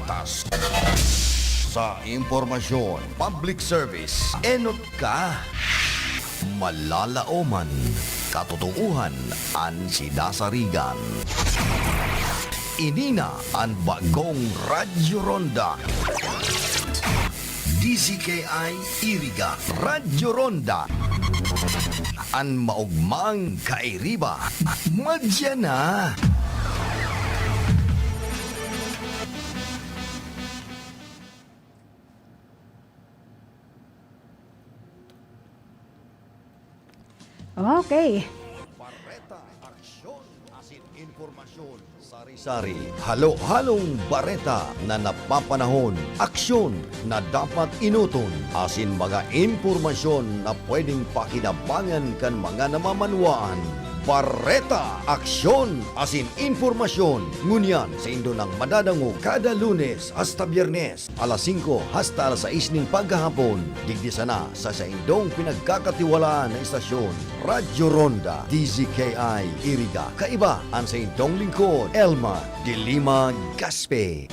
patas sa impormasyon, public service, enot ka, malalaoman, katotohanan, an sinasarigan. Inina ang bagong Radyo Ronda. DZKI Iriga Radyo Ronda. An maugmang kairiba. Madya na. Okay. Bareta, aksyon, asin informasyon, sari-sari, halo-halong bareta na napapanahon, aksyon na dapat inuton, asin mga impormasyon na pwedeng pakinabangan kan mga namamanwaan. Bareta, aksyon, asin informasyon. Ngunyan sa Indo ng madadango kada Lunes hasta Biyernes, alas 5 hasta alas 6 ng paghahapon. Digdi sana sa Indong pinagkakatiwalaan na istasyon, Radyo Ronda, DZKI Iriga. Kaiba ang sa Indong lingkod, Elma de Lima Gaspe.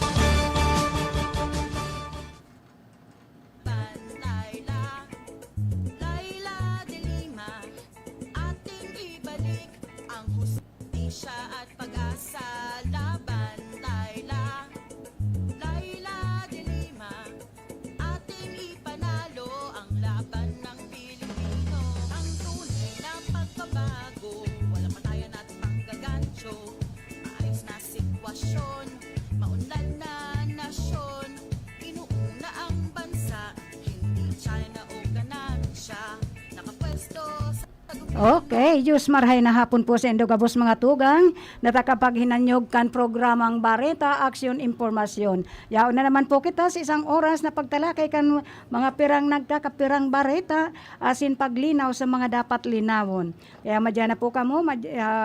Okay, Diyos marhay na hapon po sa Indogabos mga tugang na takapaghinanyog kan programang Bareta Aksyon Impormasyon. Yaon na naman po kita sa isang oras na pagtalakay kan mga pirang nagkakapirang bareta asin paglinaw sa mga dapat linawon. Kaya madya na po kamo,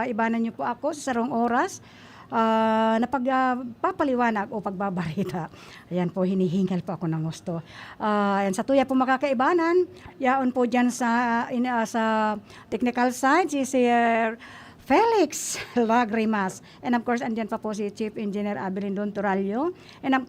ibanan niyo po ako sa sarong oras na pagpapaliwanag o pagbabarita. Ayan po, hinihingal po ako ng gusto. Ayan, sa tuya po makakaibanan, yaon po dyan sa technical side, si Sir Felix Lagrimas. And of course, andyan pa po si Chief Engineer Abelindon Turalio. And of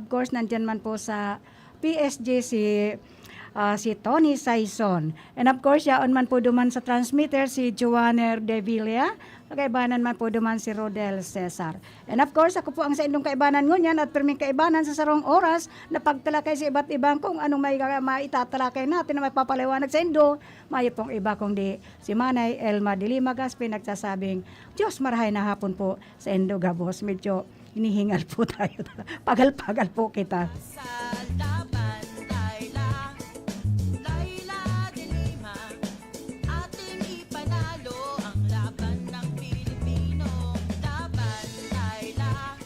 course, nandyan man po sa PSG si Tony Saison. And of course, yaon man po duman sa transmitter si Joanner De Villa. Kaibanan man po duman si Rodel Cesar. And of course, ako po ang sa indong kaibanan ngunyan at perming kaibanan sa sarong oras na pagtalakay sa iba't ibang kung anong maitatalakay natin na may papaliwanag sa indo. May pong iba kung di si Manay Elma de Lima Gaspe nagsasabing, Diyos marahay na hapon po sa Indogabos. Medyo hinihingal po tayo. Pagal-pagal po kita.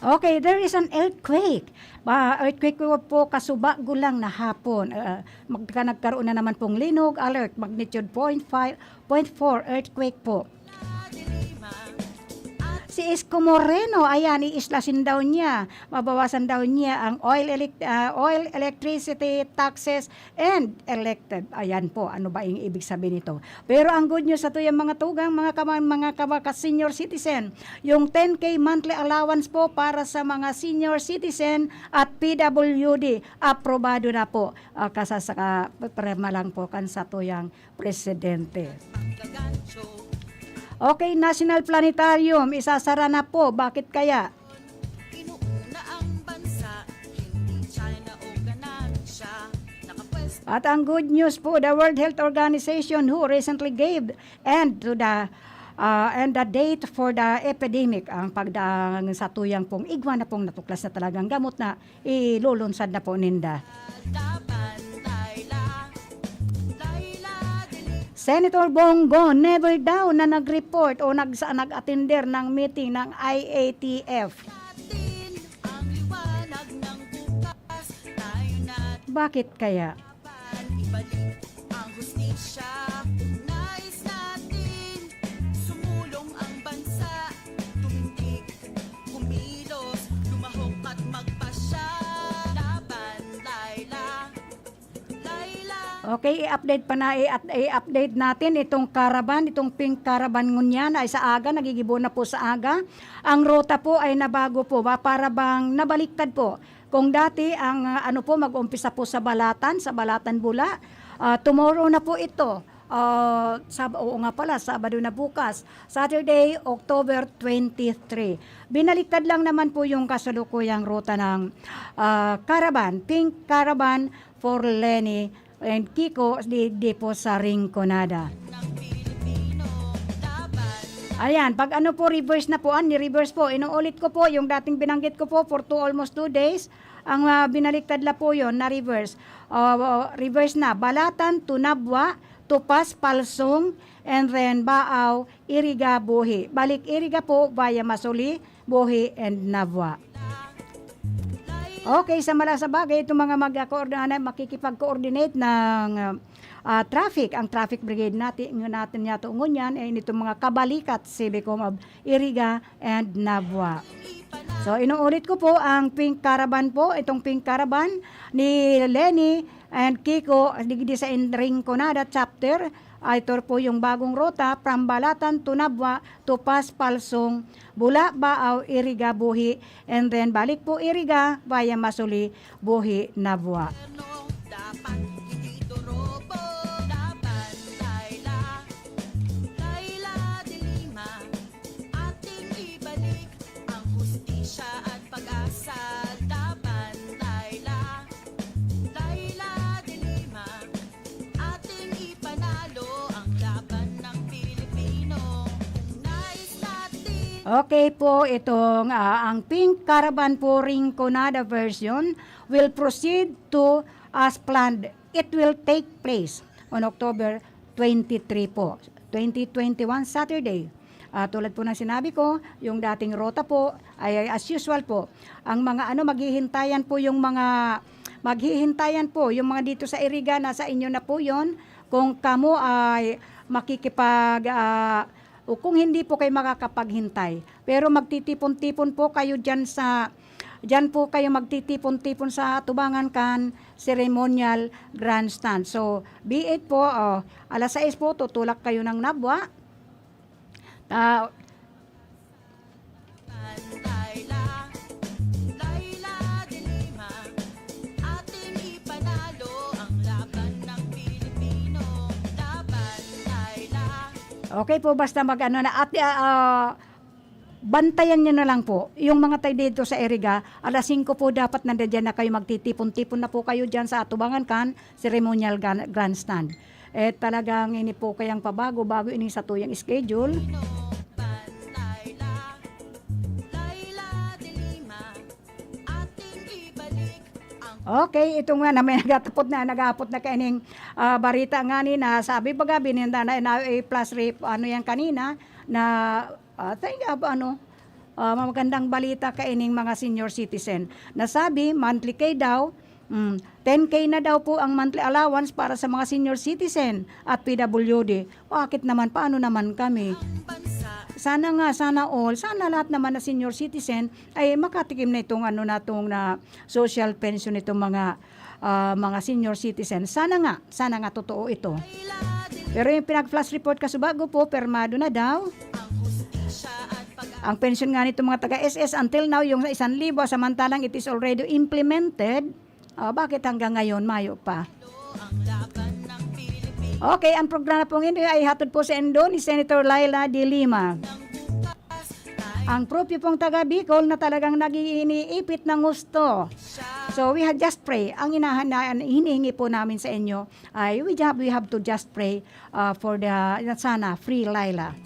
Okay, there is an earthquake. Earthquake po kasuba gulang na hapon. Nagkaroon na naman pong linog alert, magnitude 0.4 earthquake po. Si Isko Moreno, ayan, iislasin daw niya. Mabawasan daw niya ang oil, electricity, taxes, and elected. Ayan po, ano ba yung ibig sabihin nito? Pero ang good news sa ito yung mga tugang, mga senior citizen, yung 10K monthly allowance po para sa mga senior citizen at PWD, aprobado na po. Kasasaka, prema lang po kan sa tuyang presidente. Okay, National Planetarium, isasara na po. Bakit kaya? At ang good news po, the World Health Organization who recently gave end to the and the date for the epidemic, ang pagdaang sa tuyang pong igwa na pong natuklas na talagang gamot na ilulunsad na po ninda. Senator Bongo never daw na nag-report o nag-attender ng meeting ng IATF. Bakit kaya? Okay, i-update natin itong caravan, itong pink caravan ngunyan ay sa aga, nagigibo na po sa aga. Ang ruta po ay nabago po, para bang nabaliktad po. Kung dati ang mag-umpisa po sa Balatan Bula, tomorrow na po ito. Sabado na bukas, Saturday, October 23. Binaliktad lang naman po yung kasalukuyang ruta ng caravan, pink caravan for Lenny and Kiko di po sa Rinconada. Ayan, pag reverse na po, ni-reverse po, inuulit ko po, yung dating binanggit ko po for almost 2 days, ang binaliktad la po yon na reverse. Reverse na, Balatan to Nabwa, Tupas, Palsong, and then Baaw, Iriga, Buhi. Balik Iriga po, via Masuli, Buhi, and Nabwa. Okay, sa bagay, itong mga makikipag-coordinate ng traffic, ang traffic brigade natin yato ngunyan ay nitong mga kabalikat Civicom of Iriga and Nabwa. So inuulit ko po ang pink caravan po, itong pink caravan ni Lenny and Kiko digdi sa Rinconada chapter. Ito po yung bagong ruta from Balatan to Nabwa, Tupas, Palsong, Bula, Baaw, Iriga, Buhi, and then balik po Iriga via Masuli, Buhi, Nabwa. Okay po, itong ang pink caravan po Rinconada version will proceed to as planned. It will take place on October 23 po, 2021 Saturday. Tulad po ng sinabi ko, yung dating rota po ay as usual po. Ang mga maghihintayan po yung mga dito sa Iriga, nasa inyo na po yon. Kung kamo ay o kung hindi po kayo makakapaghintay. Pero magtitipon-tipon po kayo dyan po kayo magtitipon-tipon sa Tubangan Kan Ceremonial Grandstand. So, be it po, alas 6 po, tutulak kayo ng Nabwa. Okay po, basta bantayan nyo na lang po. Yung mga tayo dito sa Iriga, alas 5 po dapat nandiyan na kayo, magtitipon-tipon na po kayo dyan sa Tubangan Kan Ceremonial Grandstand. Talagang ini po kayang bago ini sa tuyang schedule. Okay, ito nga na may nagapot na kaning barita nga ni na sabi baga bininda na plus rate yan kanina na magandang balita kaining mga senior citizen. Nasabi monthly kay daw 10K na daw po ang monthly allowance para sa mga senior citizen at PWD. Bakit naman? Paano naman kami? Sana lahat naman na senior citizen ay makatikim na itong na social pension itong mga senior citizen. Sana nga totoo ito. Pero yung pinag-flash report kasubago po, permado na daw. Ang pension nga nito mga taga-SS until now yung 1,000, samantalang it is already implemented. Bakit hanggang ngayon mayo pa? Okay, ang programa pong ito ay hatod po sa endo ni Senator Laila de Lima. Ang propyo pong taga Bicol na talagang nag-iiniipit ng gusto. So we have just pray. Ang hinihingi po namin sa inyo ay we have to just pray for the sana free Laila.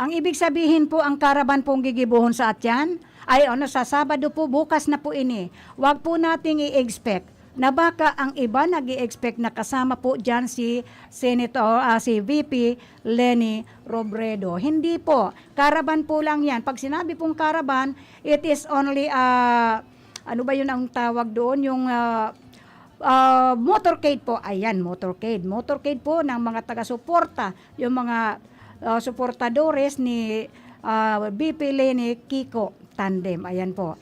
Ang ibig sabihin po, ang caravan pong gigibuhon sa atyan, ay sa Sabado po, bukas na po ini. Huwag po nating i-expect na baka ang iba nag-i-expect na kasama po dyan si si VP Lenny Robredo. Hindi po. Caravan po lang yan. Pag sinabi pong caravan, it is only, ano ba yun ang tawag doon? Yung motorcade po, ayan, motorcade po ng mga taga-suporta, yung mga suportadores ni BP Leni Kiko Tandem, ayan po.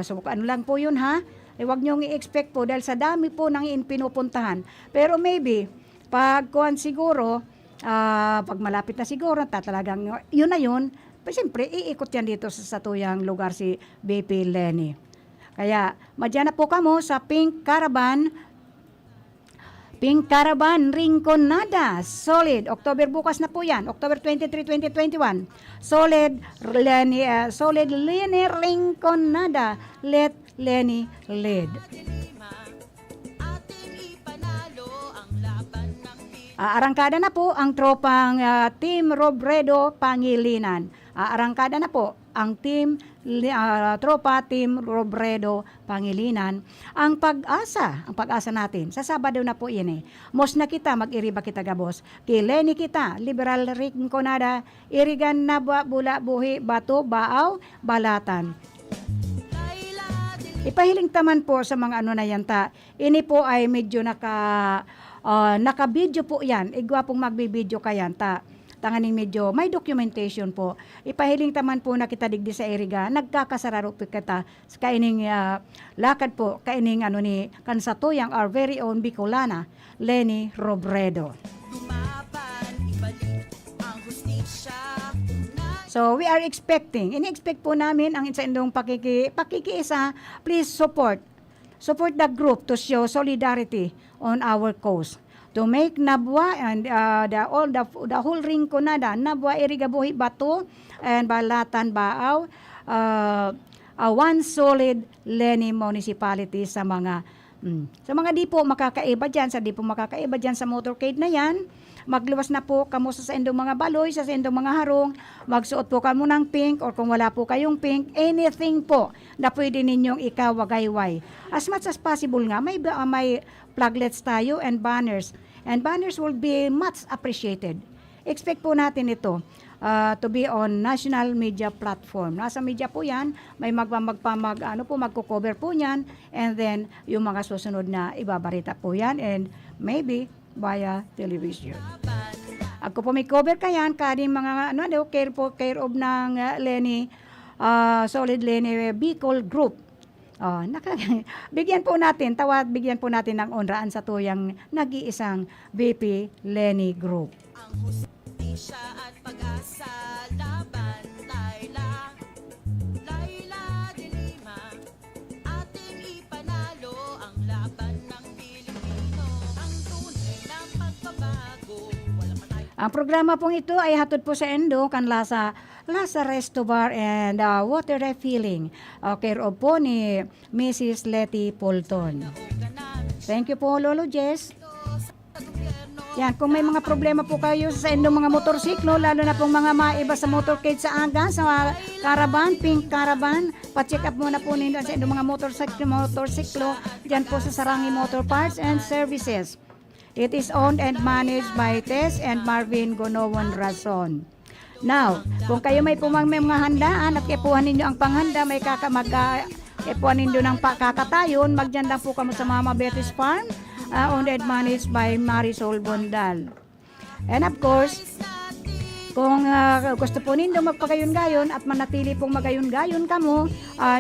So ano lang po yun ha, huwag niyong i-expect po dahil sa dami po ng pinupuntahan. Pero maybe, pag kuhan siguro, pag malapit na siguro, talagang yun na yun, siyempre, iikot yan dito sa tuyang lugar si BP Leni. Kaya, madyan na po kamo sa Pink Caravan, Rinconada, Solid. October bukas na po yan, October 23, 2021. Solid Leni Rinconada, Let Leni Lead. Arangkada na po ang tropang Team Robredo Pangilinan. Arangkada na po ang tropa Team Robredo Pangilinan. Ang pag-asa natin. Sa Sabado na po yan eh. Mos na kita, mag-iriba kita gabos. Kileni kita, Liberal Rinconada, Irigan na bula buhi, bato, baaw, balatan. Ipahiling taman po sa mga ano na yan ta. Ini po ay medyo naka-video po yan. Igwa pong magbibideo kayan ta. Tanganing medyo may documentation po. Ipahiling taman po na kita digdi sa Iriga. Nagkakasararo po kita sa kaining lakad po. Kaining ni kansatuyang our very own Bicolana, Leni Robredo. So, we are expecting, ini-expect po namin ang sa indong pakikiisa. Please support the group to show solidarity on our cause. To make Nabwa and the whole Rinconada, Nabwa, Iriga, Buhi, Bato, and Balatan, Baaw, one solid Leni municipality sa mga di po makakaiba dyan, sa motorcade na yan. Magluwas na po kamo sa indong mga baloy, sa indong mga harong, magsuot po kamo ng pink, or kung wala po kayong pink, anything po na pwede ninyong ikawagayway. As much as possible nga, may flaglets tayo and banners will be much appreciated. Expect po natin ito to be on national media platform. Nasa media po yan, may magko-cover po yan, and then yung mga susunod na ibabarita po yan, and maybe via television. Ako po may cover kayan, kading mga care of ng Leni, Solid Leni Bicol Group. Bigyan po natin ng onraan sa tuyang nag-iisang BP Leni Group. Ang hustisya at pag-asa, laban, Laila de Lima, ating ipanalo ang laban ng Pilipino, ang tunay na pagbabago, wala pa tayo. Ang programa pong ito ay hatod po sa Endo, Lasa Resto Bar and Water Refilling. Care of po ni Mrs. Letty Polton. Thank you po, Lolo Jess. Yan, kung may mga problema po kayo sa indong mga motorsiklo, lalo na pong mga maiba sa motorcade sa Aga, sa Caravan, Pink Caravan, pa-check up muna po ninyo sa indong mga motorsiklo, dyan po sa Sarangi Motor Parts and Services. It is owned and managed by Tess and Marvin Gonowon Razon. Now, kung kayo may mga handaan at ipuhan ninyo ang panghanda, may ipuhan ninyo ng kakatayon, magdyan lang po kamo sa Mama Betty's Farm, owned and managed by Marisol Bondal. And of course, kung gusto po ninyo magpagayon-gayon at manatili pong magayon-gayon kamo,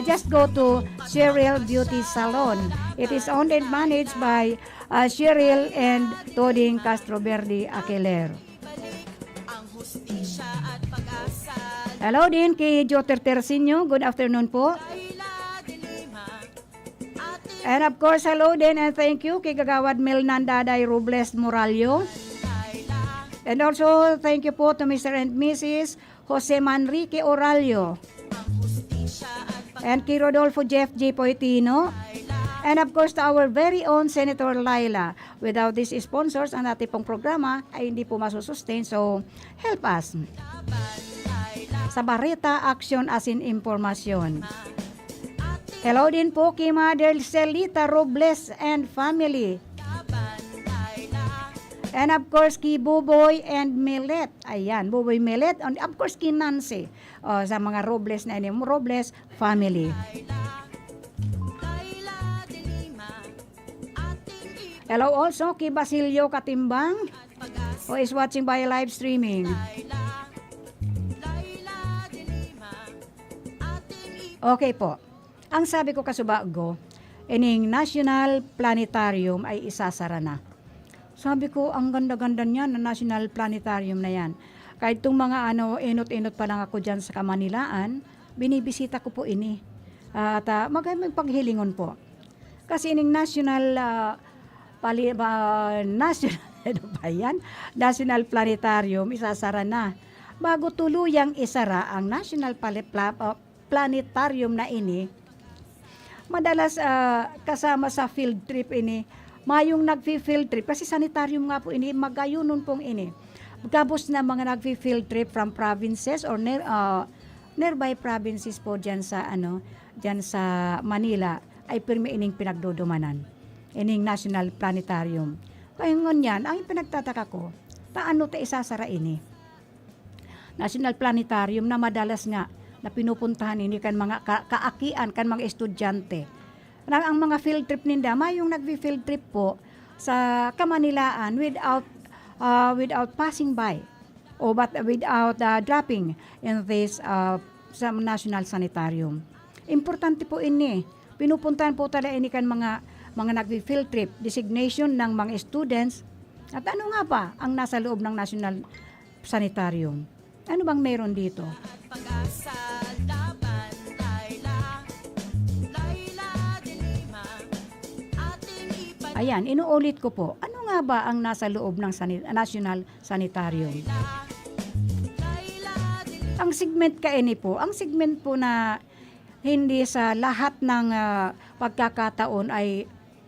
just go to Cheryl Beauty Salon. It is owned and managed by Cheryl and Toding Castroverde Aquiler. Hello din kay Joter Tercinio. Good afternoon po. And of course, hello din and thank you kay Gagawad Melnan Daday Robles Moralio. And also, thank you po to Mr. and Mrs. Jose Manrique Oralio. And kay Rodolfo Jeff J. Poitino. And of course, to our very own Senator Laila. Without these sponsors, ang ating pong programa ay hindi po masusustain. So, help us. Sa Bareta Action as in Impormasyon. Hello din po kay Mother Celita Robles and family. And of course, kay Buboy and Millet. Ayan, Buboy Millet. And of course, kay Nancy. Sa mga Robles na ini, Robles family. Hello also kay Basilio Katimbang pag-asa. who is watching by live streaming. Laila, Laila de Lima, ating Okay po. Ang sabi ko kasubago, ining National Planetarium ay isasara na. Sabi ko, ang ganda-ganda niyan na National Planetarium na yan. Kahit itong mga inot-inot pa lang ako dyan sa Kamanilaan, binibisita ko po ini. At magandang paghilingon po. Kasi ining National National ano ba yan? National Planetarium isasara na. Bago tuluyang isara ang National Planetarium na ini, madalas kasama sa field trip ini, mayong nagfi-field trip kasi sanitarium nga po ini, magayunon pong ini. Gabos na mga nagfi-field trip from provinces or nearby provinces po diyan sa diyan sa Manila ay pirmi ining pinagdudumanan. Ining National Planetarium. Kaya ngunyan, ang pinagtataka ko, paano ta isasara ini? National Planetarium na madalas nga na pinupuntahan ini kan mga kaakian, kan mga estudyante. Ang mga field trip ninda, mayong nagfi-field trip po sa Kamanilaan without passing by o but without dropping in this sa National Sanitarium. Importante po ini. Pinupuntahan po talaga ini kan mga nagfi-field trip, designation ng mga students. At ano nga pa ang nasa loob ng National Sanitarium? Ano bang meron dito? pag-asa. Laban, Laila, Laila de Lima, ating ipanalo. Ayan, inuulit ko po. Ano nga ba ang nasa loob ng National Sanitarium? Laila de Lima, Ang segment ang segment po na hindi sa lahat ng pagkakataon ay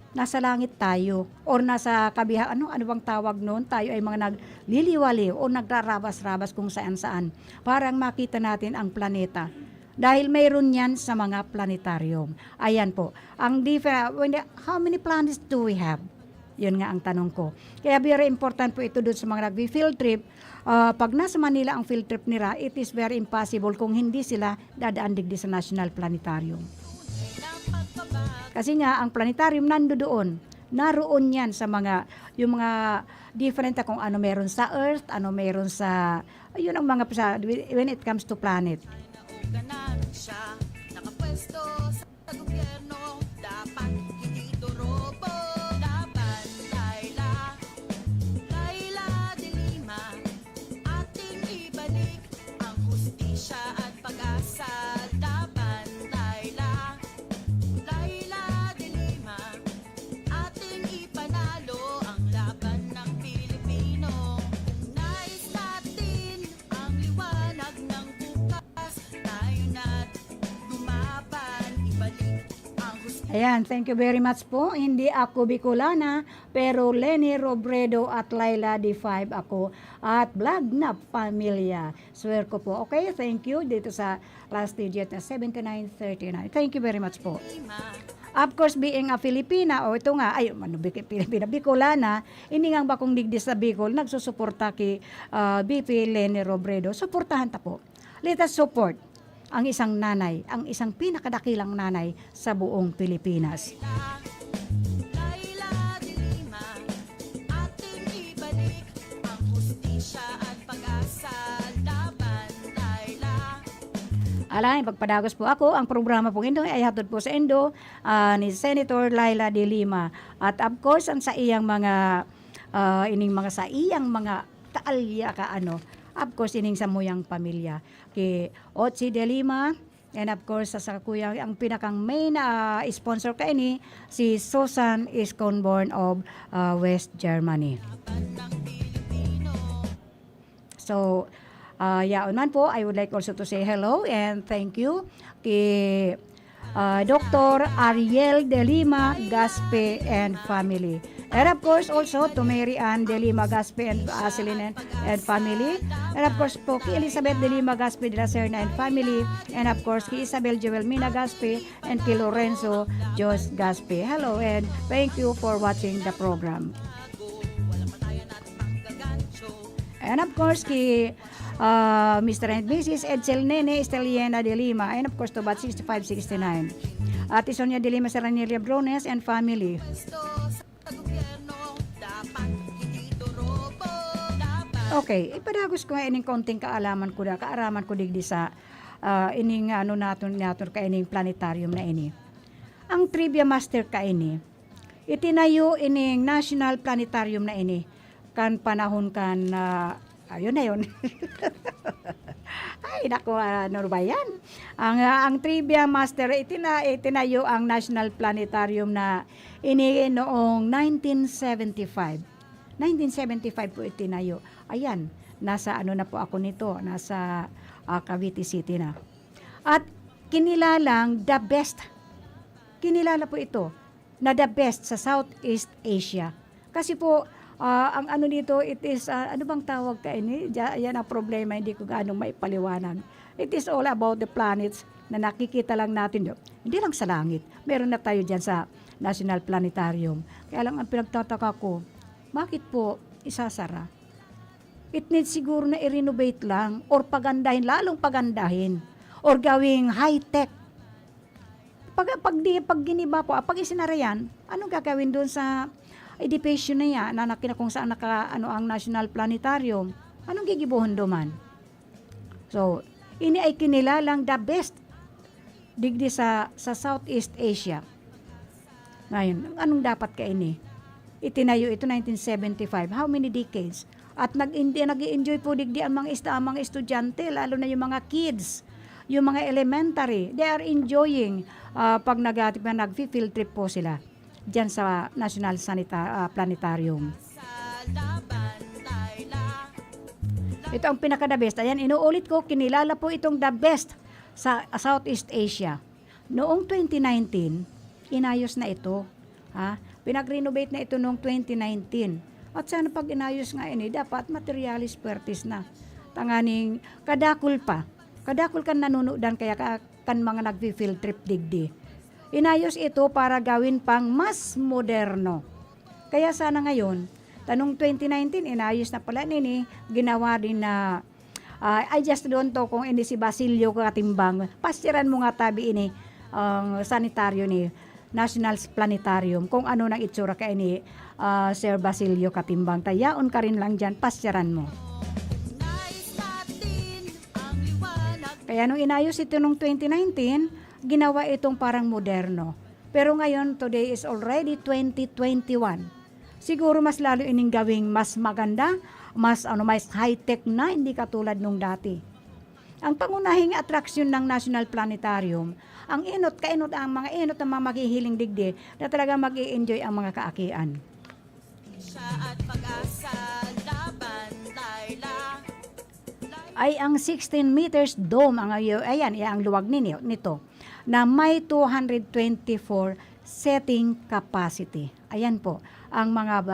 nasa langit tayo or nasa kabiha, ano bang tawag noon? Tayo ay mga nagliliwaliw o nagrarabas-rabas kung saan-saan. Parang makita natin ang planeta. Dahil mayroon yan sa mga planetarium. Ayan po. How many planets do we have? Yun nga ang tanong ko. Kaya very important po ito doon sa mga nag-field trip. Pag nasa Manila ang field trip nila, it is very impossible kung hindi sila dadaan digdi sa National Planetarium. ng pagbabago. Kasi nga, ang planetarium nandoon. Naroon yan sa yung mga different kung ano meron sa Earth, ano meron sa, yun ang mga, when it comes to planet. Nauganan siya, nakapwesto sa gobyerno, dapat hindi dorobo. Laban, Laila, Laila de Lima, ating ibalik ang hustisya at pag-asa. Laban, Laila, Laila de Lima, ating ipanalo ang laban ng Pilipino. Nais natin ang liwanag ng bukas, tayo na't lumaban, ibalik ang hustisya. Ayan, thank you very much po. Hindi ako Bicolana, pero Lenny Robredo at Laila D5 ako at vlog na pamilya. Swear ko po. Okay, thank you dito sa last digit na 7939. Thank you very much po. Of course, being a Filipina, ito nga, Pilipina, Bicolana, ini nga bakong digdi sa Bicol, nagsusuporta kay BP Lenny Robredo. Suportahan ta po. Let us support ang isang nanay, ang isang pinakadakilang nanay sa buong Pilipinas. Laila de Lima, ating ibalik ang hustisya at pag-asa. Laban, Laila. Alay, pagpadagos po ako, ang programa po ito ay hatod po sa Indo ni Senator Laila de Lima. At of course, ang sa iyang mga kaalya of course, ining sa muyang pamilya. Kay Otsi de Lima, and of course, sa kuya, ang pinakang main sponsor ka ini, si Susan Iskonborn of West Germany. So, yaon man po, I would like also to say hello and thank you kay Dr. Ariel de Lima Gaspe and family. And of course also to Mary Ann de Lima Gaspe and Aselin and family. And of course po kay Elizabeth de Lima Gaspe de la Serna and family. And of course kay Isabel Joel Mina Gaspe and kay Lorenzo Jos Gaspe. Hello and thank you for watching the program. And of course kay Mr. and Mrs. Edsel Nene Esteliena de Lima, and of course to bat 6569. Ate Sonia de Lima Serranelia Brones and family. Sa gobyerno, Okay, ipadagos ko nga ining konting kaaraman ko digdi sa ining ano naton ka ining planetarium na ini. Ang trivia master ka ini, itinayo ining National Planetarium na ini kan panahon kan ayun na yun. Ay, naku, ano ba yan? Ang trivia master, itinayo ang National Planetarium na ini noong 1975. 1975 po itinayo. Ayan, nasa ano na po ako nito, nasa Cavite City na. At kinilalang the best, kinilala po ito, na the best sa Southeast Asia. Kasi po, ang ano dito, it is, ano bang tawag ka ini? Yan ang problema, hindi ko gaano maipaliwanag. It is all about the planets na nakikita lang natin. Hindi lang sa langit. Meron na tayo dyan sa National Planetarium. Kaya lang ang pinagtataka ko, bakit po isasara? It needs siguro na i-renovate lang or pagandahin, lalong pagandahin or gawing high-tech. Pag giniba po, pag isinara yan, anong gagawin doon sa education na yan, na kung saan ang National Planetarium, anong gigibuhon duman? So, ini ay kinilalang the best digdi sa Southeast Asia. Ngayon, anong dapat ka ini? Itinayo ito 1975. How many decades? At nag-enjoy po digdi ang mga estudyante, lalo na yung mga kids, yung mga elementary. They are enjoying pag nag-field trip po sila diyan sa National Planetarium. Ito ang pinaka-the best. Ayan, inuulit ko, kinilala po itong the best sa Southeast Asia. Noong 2019, inayos na ito. Pinag-renovate na ito noong 2019. At sana pag inayos nga ini, dapat materialis puertis na. Tanganing kadakul pa. Kadakul kan nanunudan kaya kan mga nag-field trip digdi. Inayos ito para gawin pang mas moderno. Kaya sana ngayon, tanong 2019, inayos na pala nini, ginawa din na, I just don't know kung ini si Basilio Katimbang, pastiran mo nga tabi ini, ang sanitaryo ni National Planetarium, kung ano nang itsura ka ini, Sir Basilio Katimbang. Tayaon ka rin lang dyan, pastiran mo. Kaya nung inayos ito nung 2019, ginawa itong parang moderno. Pero ngayon, today is already 2021. Siguro mas lalo ining gawing mas maganda, mas high-tech na, hindi katulad nung dati. Ang pangunahing atraksyon ng National Planetarium, ang ang mga inot ng mga maghihiling digdi na talaga mag-i-enjoy ang mga kaakian. Ay ang 16 meters dome, ayan, ang luwag nito na may 224 setting capacity. Ayan po, ang mga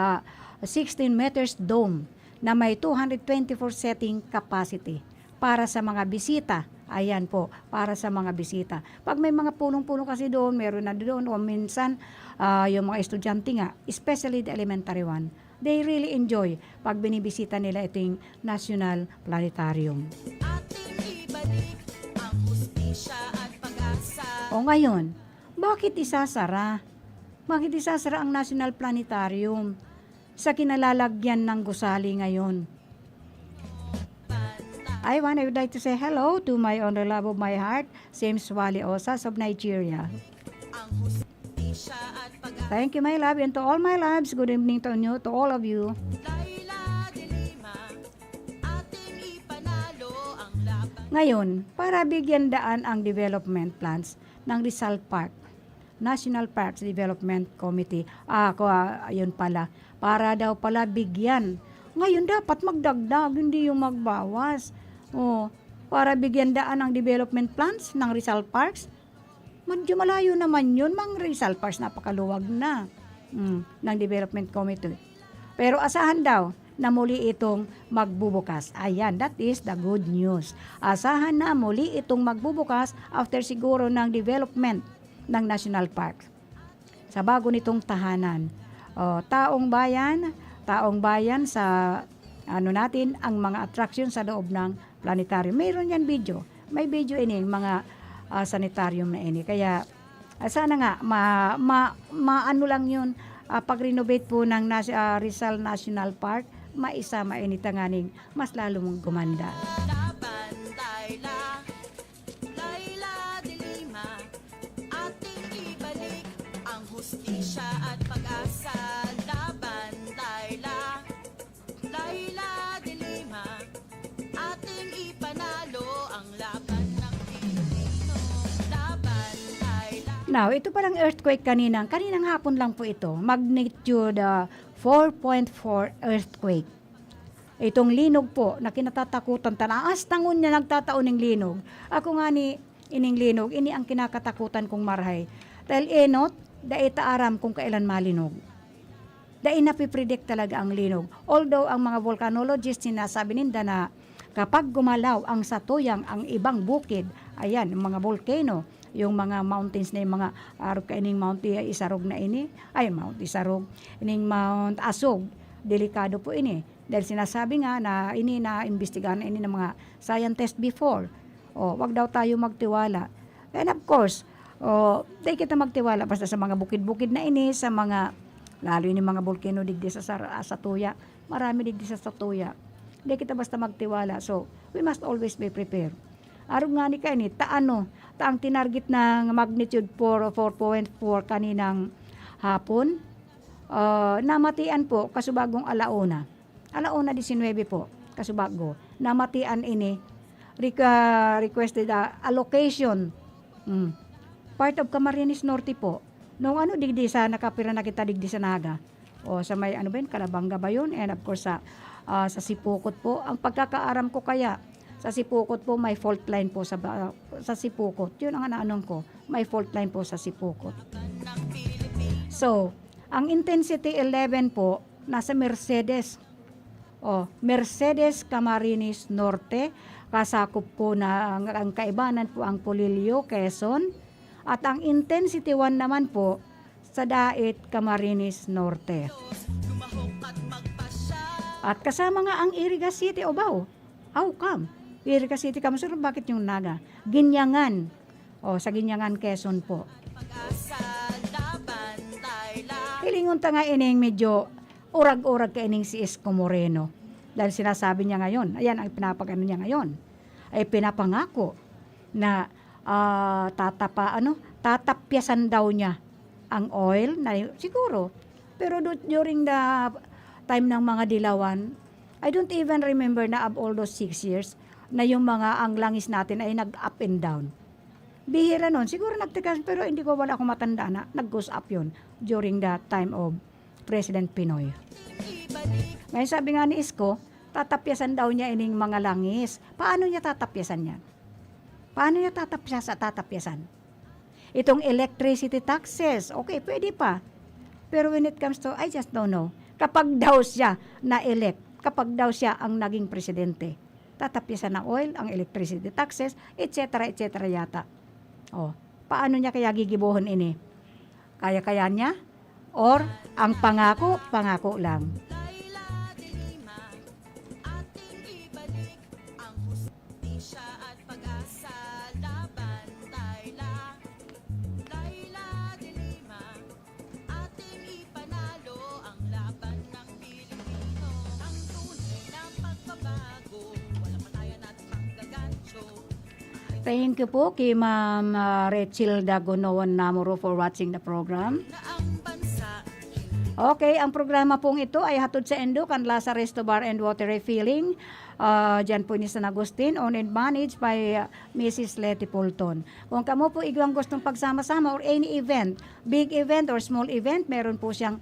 16 meters dome na may 224 setting capacity para sa mga bisita. Ayan po, para sa mga bisita. Pag may mga punong-puno kasi doon, meron na doon, o minsan yung mga estudyante nga, especially the elementary one, they really enjoy pag binibisita nila itong National Planetarium. O ngayon, bakit isasara? Bakit isasara ang National Planetarium sa kinalalagyan ng gusali ngayon? I would like to say hello to my own love of my heart, James Wally Osas of Nigeria. Thank you, my love, and to all my loves, good evening to all of you. Ngayon, para bigyan daan ang development plans ng Rizal Park, National Parks Development Committee, ayun pala, para daw pala bigyan. Ngayon dapat magdagdag, hindi yung magbawas. Para bigyan daan ang development plans ng Rizal Parks. Medyo malayo naman yun, mga Rizal Parks, napakaluwag na ng Development Committee. Pero asahan daw na muli itong magbubukas. Ayan, that is the good news. Asahan na muli itong magbubukas after siguro ng development ng National Park. Sa bago nitong tahanan. Taong bayan sa natin ang mga attraction sa loob ng planetarium. Mayroon yan video. May video ini mga sanitarium na ini. Kaya sana nga maano lang yun pag-renovate po ng Rizal National Park. maisa mainitanganing mas lalo mong gumanda. Laban, Laila, Laila de Lima, ating ibalik ang hustisya at pag-asa. Laban, Laila, Laila de Lima, ating ipanalo ang laban ng Pilipino. Laban, Laila. Now, ito palang earthquake kaninang hapon lang po ito, magnitude 4.4 earthquake. Itong linog po na kinatatakutan tanaas tangon niya nagtataon ng linog. Ako nga ni ining linog, ini ang kinakatakutan kong marhay. Dahil enot, da itaaram kung kailan malinog. Da inapipredict talaga ang linog. Although ang mga volcanologists sinasabi ninda na kapag gumalaw ang satuyang ang ibang bukid, ayan, yung mga volcano, yung mga mountains na yung mga arog kaining Mount Isarog na ini, ay Mount Isarog, ining Mount Asog, delikado po ini. Dahil sinasabi nga na ini na imbestigahan na ini ng mga scientists before. Wag daw tayo magtiwala. And of course, di kita magtiwala basta sa mga bukid-bukid na ini, sa mga, lalo ini mga volcano digdi sa Satuya. Marami digdi sa Satuya. Di kita basta magtiwala. So, we must always be prepared. Arog nga ni kaini, taang tinarget ng magnitude 4.4 kaninang hapon, namatian po kasubagong alauna 19 po kasubago namatian ini requested allocation part of Camarines Norte po nung digdi sa nakapira na kita digdi sa Naga sa may Calabanga ba yun, and of course sa Sipukot po. Ang pagkakaaram ko kaya sa Sipukot po may fault line po sa Sipukot, yun ang anong ko, may fault line po sa Sipukot. So ang intensity 11 po nasa Mercedes. Mercedes Camarines Norte, kasakop po na ang kaibanan po ang Polillo, Quezon, at ang intensity 1 naman po sa Dait Camarines Norte. At kasama nga ang Iriga City, Obao. How come? Iriga City, kamusunod bakit yung Naga? Ginyangan. Sa Ginyangan, Quezon po. Hilingon ta nga ining medyo urag-urag ka ining si Isko Moreno. Dahil sinasabi niya ngayon, ayan ang pinapagano niya ngayon, ay pinapangako na tatapyasan daw niya ang oil, na siguro. Pero during the time ng mga dilawan, I don't even remember na of all those 6 years, na yung mga ang langis natin ay nag-up and down. Bihira nun, siguro nagtikas, pero hindi ko wala akong matanda na nag-goes up yun during the time of President Pinoy. Ngayon sabi nga ni Isko, tatapyasan daw niya ining mga langis. Paano niya tatapyasan yan? Paano niya tatapyasan? Itong electricity taxes, okay, pwede pa. Pero when it comes to, I just don't know. Kapag daw siya na-elect, kapag daw siya ang naging presidente, tatapyasan ng oil, ang electricity taxes, etc. yata. Paano niya kaya gigibuhon ini? Kaya-kaya niya? Or ang pangako lang. Laila de Lima, ating ibalik ang hustisya at pag-asa. Laban, Laila, Laila de Lima, ating ipanalo ang laban ng Pilipino. Ang tunay na pagbabago, walang patayan at panggagancho. Thank you po kay Ma'am Rachel Dagonoan Namoro for watching the program. Na ang bansa Okay, ang programa pong ito ay hatod sa Endo, Canlaza Resto Bar and Water Refilling. Diyan po ni San Agustin, owned and managed by Mrs. Letty Pulton. Kung kamo po igwang gustong pagsama-sama or any event, big event or small event, meron po siyang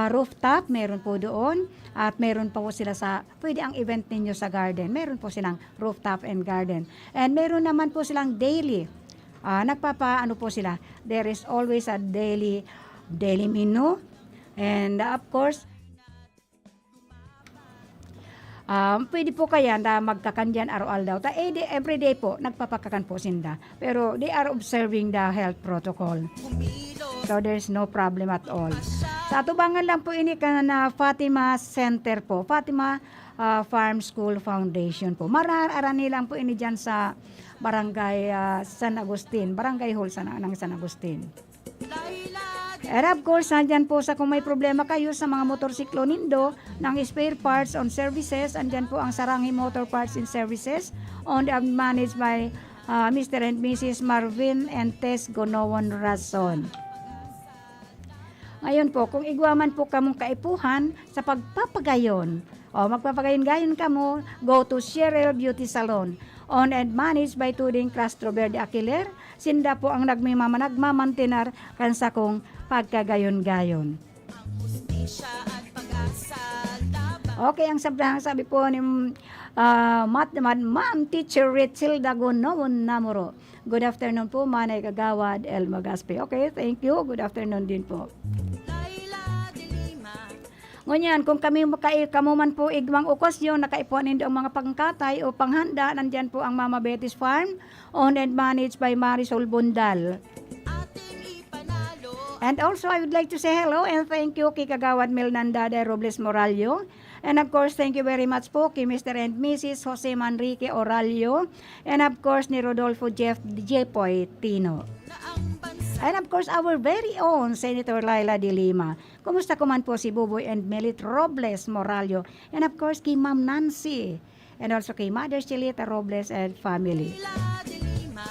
rooftop, meron po doon. At meron po sila pwede ang event ninyo sa garden. Meron po silang rooftop and garden. And meron naman po silang daily. Nagpapaano po sila. There is always a daily menu. And of course, pwede po kaya na magkakandyan araw daw. Everyday po, nagpapakakan po sinda. Pero they are observing the health protocol. So there's no problem at all. Sa atubangan lang po ini na Fatima Center po. Fatima Farm School Foundation po. Mararani lang po ini dyan sa Barangay San Agustin. Barangay Hall ng San Agustin. Laila And of course, nandyan po sa kung may problema kayo sa mga motorsiklo nindo ng spare parts on services, andyan po ang Sarangi Motor Parts and Services owned and managed by Mr. and Mrs. Marvin and Tess Gonowan Rason. Ngayon po, kung igwaman po kamong kaipuhan sa pagpapagayon, magpapagayon-gayon kamo, go to Cheryl Beauty Salon, owned and managed by Tuding Castro Verde Aquiler. Sinda po ang nagmamantinar kansa kong pagkagayon-gayon. Ang hustisya at pag-asa laban. Okay, ang sabi po ni Ma'am Teacher Ritzilda Gonowan Namoro. Good afternoon po, Manay Kagawad, El Magaspe. Okay, thank you. Good afternoon din po. Laila de Lima. Ngunyan, kung kamo man po igwang okasyon, nakaipuan nindo ang mga pangkatay o panghanda, nandyan po ang Mama Betty's Farm, owned and managed by Marisol Bundal. Ating ipanalo. And also, I would like to say hello and thank you kay Kagawad Melnanda de Robles Morallo. And of course, thank you very much po kay Mr. and Mrs. Jose Manrique Oralio. And of course, ni Rodolfo Jepoy Tino. Na ang bansa And of course, our very own Senator Laila de Lima. Kumusta ko man po si Buboy and Melit Robles Morallo. And of course, kay Ma'am Nancy. And also kay Mother Chilita Robles and family. Laila de Lima.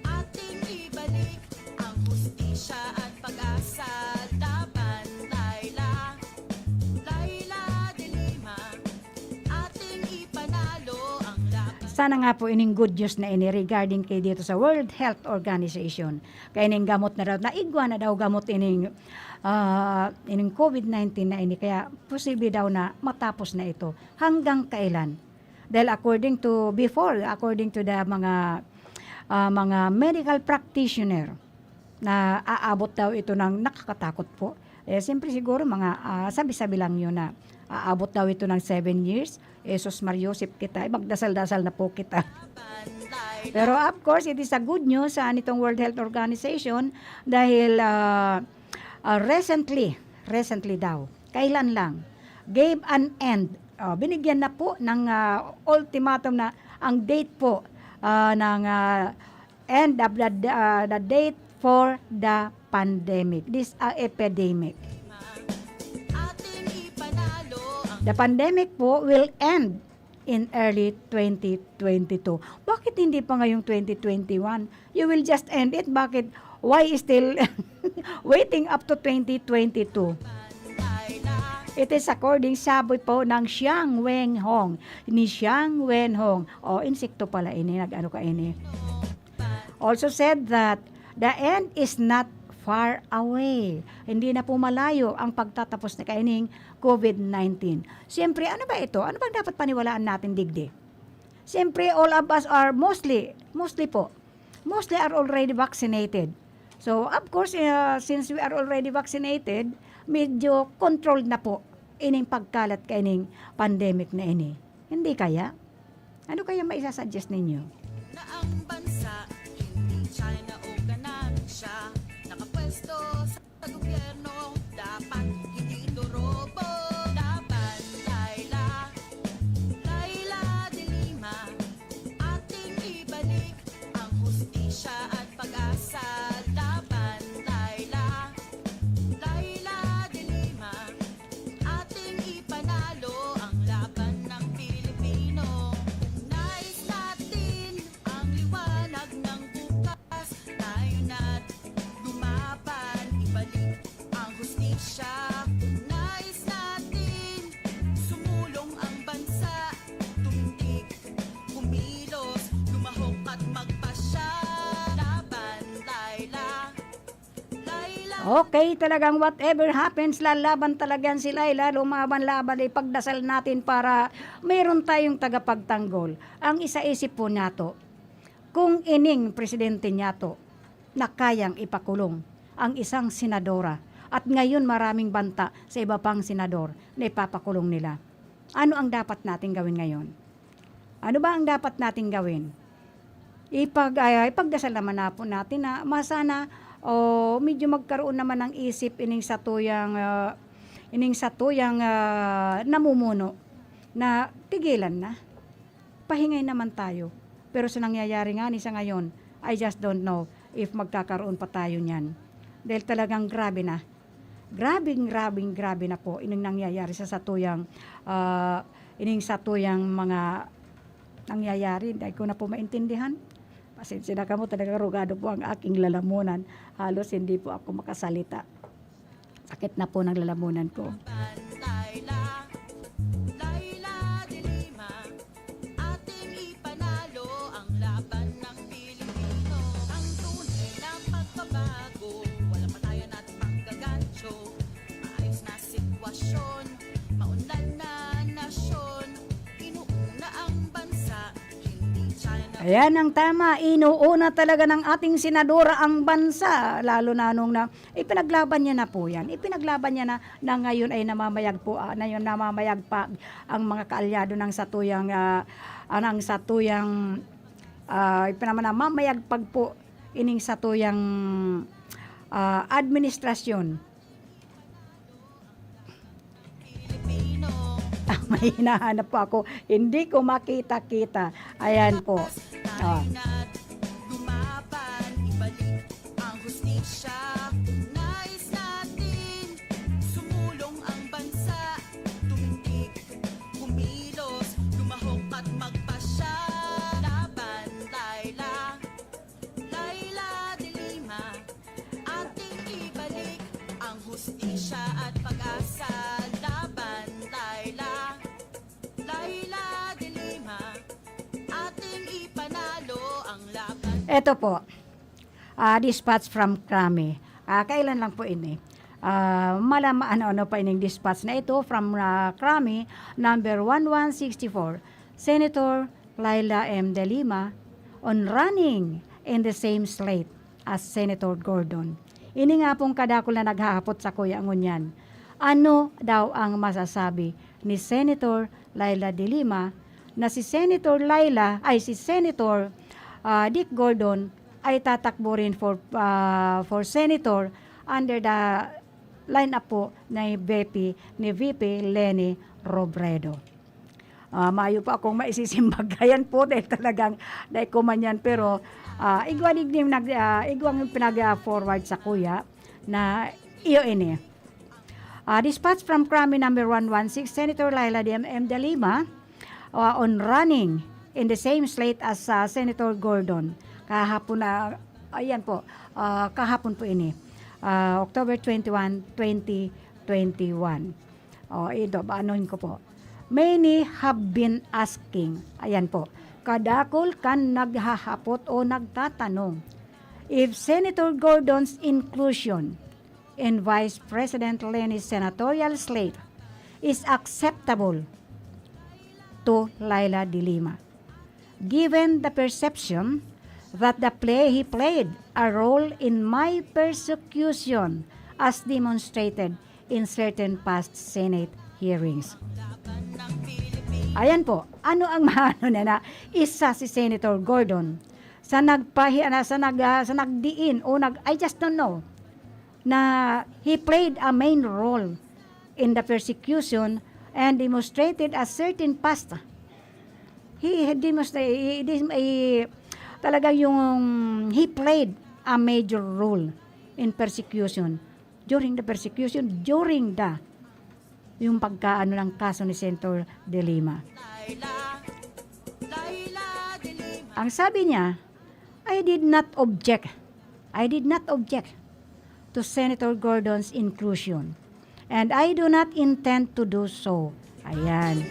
Ating ibalik ang hustisya at pag-asa laban. Laila. Laila de Lima. Ating ipanalo ang laban. Sana nga po ining good news na ini regarding kay dito sa World Health Organization. Kaya ining gamot na daw, naigwa na daw gamot ining COVID-19 na ini. Kaya posible daw na matapos na ito. Hanggang kailan? Dahil according to the mga medical practitioner na aabot daw ito ng nakakatakot po. Siyempre siguro mga sabi-sabi lang yun na aabot daw ito ng 7 years. Jesus Mariosip kita, magdasal-dasal na po kita. Pero of course, it is a good news sa nitong World Health Organization dahil recently daw, kailan lang, gave an end. Binigyan na po ng ultimatum na ang date po ng end of the date for the pandemic. This epidemic. Ating ipanalo ang The pandemic po will end in early 2022. Bakit hindi pa ngayong 2021? You will just end it. Bakit? Why still waiting up to 2022? Laila. It is according sabi po ng Xiang Wenhong. Ni Xiang Wenhong. Insekto pala ini. Nag-ano ka ini. Also said that the end is not far away. Hindi na po malayo ang pagtatapos na kaining COVID-19. Siyempre, ano ba ito? Ano bang dapat paniwalaan natin, digdi? Siyempre, all of us are mostly are already vaccinated. So, of course, since we are already vaccinated, medyo controlled na po ining pagkalat kaining pandemic na ini. Hindi kaya? Ano kaya maisasuggest ninyo? Na ang bansa hindi China o ganansya nakapwesto sa gobyerno dapat hindi ito robo laban Laila Laila de Lima ating ibalik ang hustisya at pag-asa laban Laila Laila de Lima ating ipanalo ang laban ng Pilipino nais natin ang liwanag ng bukas tayo na't lumaban ibalik ang hustisya nais natin sumulong ang bansa tumindig kumilos lumahok at magpasya laban Laila Laila Okay, talagang whatever happens, lalaban talagang si Laila, lumaban-laban, ipagdasal natin para mayroon tayong tagapagtanggol. Ang isaisip po nato, kung ining presidente nato na kayang ipakulong ang isang senadora at ngayon maraming banta sa iba pang senador na ipapakulong nila, ano ang dapat natin gawin ngayon? Ano ba ang dapat natin gawin? Ipagdasal naman na po natin na masana medyo magkaroon naman ng isip ining satuyang namumuno na tigilan na. Pahingay naman tayo. Pero sa nangyayari nga ni sa ngayon, I just don't know if magkakaroon pa tayo niyan. Dahil talagang grabe na. Grabe na po ining nangyayari sa satuyang mga nangyayari. Dahil ko na po maintindihan. Pasensya na kamo, talaga rugado po ang aking lalamunan. Halos hindi po ako makasalita. Sakit na po ng lalamunan ko. Layla, Layla de Lima, ating ipanalo ang laban ng Pilipino. Ang tunay na pagbabago, walang patayan at panggagancho. Maayos na sitwasyon, maunlad na nasyon, inuuna ang bansa, hindi China. Ayan ang tama, inuuna talaga ng ating senadora ang bansa, lalo na nung ipinaglaban niya na po yan. Ipinaglaban niya na ngayon ay namamayag pa ang mga kaalyado ng namamayagpag po ining satuyang administrasyon. Pilipino. May hinahanap po ako, hindi ko makita-kita. Ayan po. Ah. Tayo lumaban, ibalik ang hustisya. Nais natin sumulong ang bansa, tumindig, kumilos, lumahok at magpasya. Laban, Layla, Layla de Lima, ating ibalik ang hustisya at pag-asa. Laban, Layla, Layla de Lima, ating ipanalo ang laban. Ito po, dispatch from Krami. Kailan lang po ini? Ano pa ining dispatch na ito from Krami, number 1164. Senator Laila M. De Lima on running in the same slate as Senator Gordon. Ini nga pong kadakol na naghahapot sa Kuya Ngunyan. Ano daw ang masasabi ni Senator Laila De Lima na si Senator Dick Gordon ay tatakbo rin for senator under the line-up po ni VP Leni Robredo. Maayo pa akong maisisimbagayan po dahil talagang dahil ko man yan, pero igwang pinag-forward sa kuya na iyo ini. Dispatch from Krami number 116, Senator Laila M. De Lima on running in the same slate as Senator Gordon. Kahapon po ini. October 21, 2021. Ito, anohin ko po. Many have been asking, ayan po, kadakol kan naghahapot o nagtatanong, if Senator Gordon's inclusion in Vice President Leni's senatorial slate is acceptable to Laila De Lima, given the perception that he played a role in my persecution as demonstrated in certain past Senate hearings. Ayan po, ano ang maano na isa si Senator Gordon sa nagdiin o I just don't know na he played a main role in the persecution and demonstrated a certain past. He played a major role in persecution during yung pagkaano ng kaso ni Senator De Lima. Ang sabi niya, I did not object to Senator Gordon's inclusion and I do not intend to do so. Ayan.